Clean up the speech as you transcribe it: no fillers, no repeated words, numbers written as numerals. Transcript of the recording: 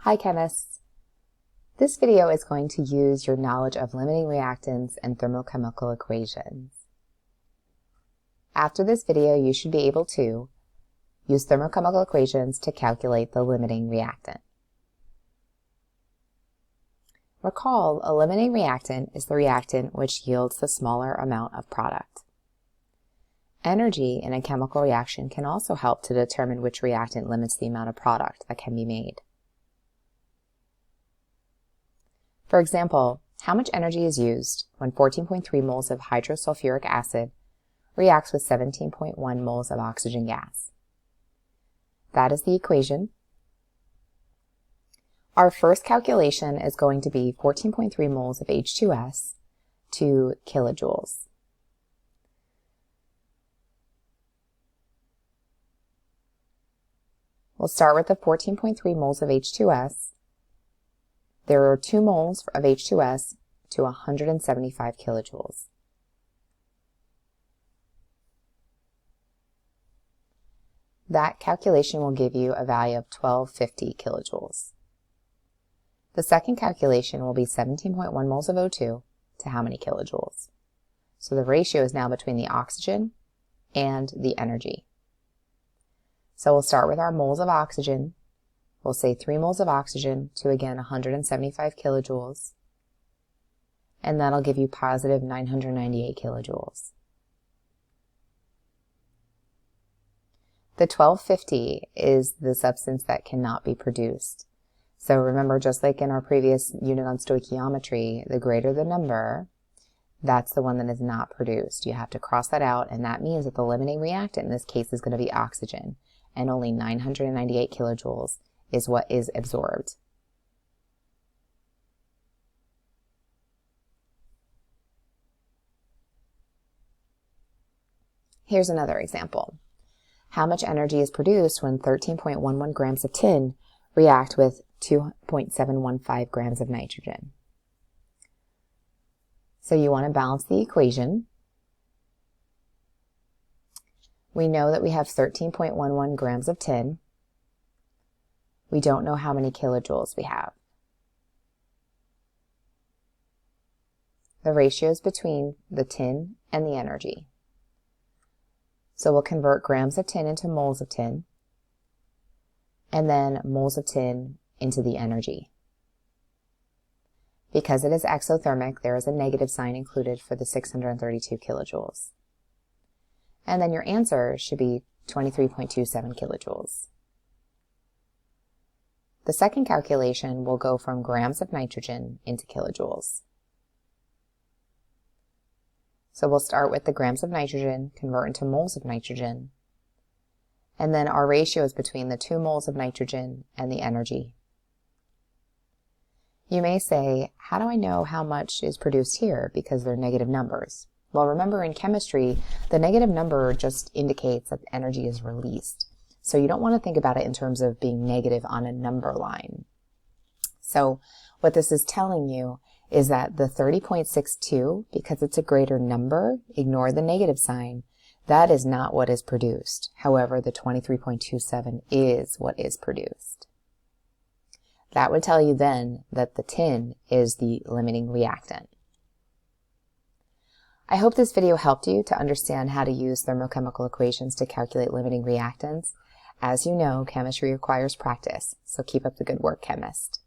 Hi chemists! This video is going to use your knowledge of limiting reactants and thermochemical equations. After this video, you should be able to use thermochemical equations to calculate the limiting reactant. Recall, a limiting reactant is the reactant which yields the smaller amount of product. Energy in a chemical reaction can also help to determine which reactant limits the amount of product that can be made. For example, how much energy is used when 14.3 moles of hydrosulfuric acid reacts with 17.1 moles of oxygen gas? That is the equation. Our first calculation is going to be 14.3 moles of H2S to kilojoules. We'll start with the 14.3 moles of H2S. There are 2 moles of H2S to 175 kilojoules. That calculation will give you a value of 1250 kilojoules. The second calculation will be 17.1 moles of O2 to how many kilojoules? So the ratio is now between the oxygen and the energy. So we'll start with our moles of oxygen. We'll say 3 moles of oxygen to, again, 175 kilojoules. And that'll give you positive 998 kilojoules. The 1250 is the substance that cannot be produced. So remember, just like in our previous unit on stoichiometry, the greater the number, that's the one that is not produced. You have to cross that out, and that means that the limiting reactant in this case is going to be oxygen, and only 998 kilojoules is what is absorbed. Here's another example. How much energy is produced when 13.11 grams of tin react with 2.715 grams of nitrogen? So you want to balance the equation. We know that we have 13.11 grams of tin. We don't know how many kilojoules we have. The ratio is between the tin and the energy. So we'll convert grams of tin into moles of tin, and then moles of tin into the energy. Because it is exothermic, there is a negative sign included for the 632 kilojoules. And then your answer should be 23.27 kilojoules. The second calculation will go from grams of nitrogen into kilojoules. So we'll start with the grams of nitrogen, convert into moles of nitrogen, and then our ratio is between the 2 moles of nitrogen and the energy. You may say, how do I know how much is produced here because they're negative numbers? Well, remember in chemistry, the negative number just indicates that the energy is released. So you don't want to think about it in terms of being negative on a number line. So what this is telling you is that the 30.62, because it's a greater number, ignore the negative sign, that is not what is produced. However, the 23.27 is what is produced. That would tell you then that the tin is the limiting reactant. I hope this video helped you to understand how to use thermochemical equations to calculate limiting reactants. As you know, chemistry requires practice, so keep up the good work, chemist.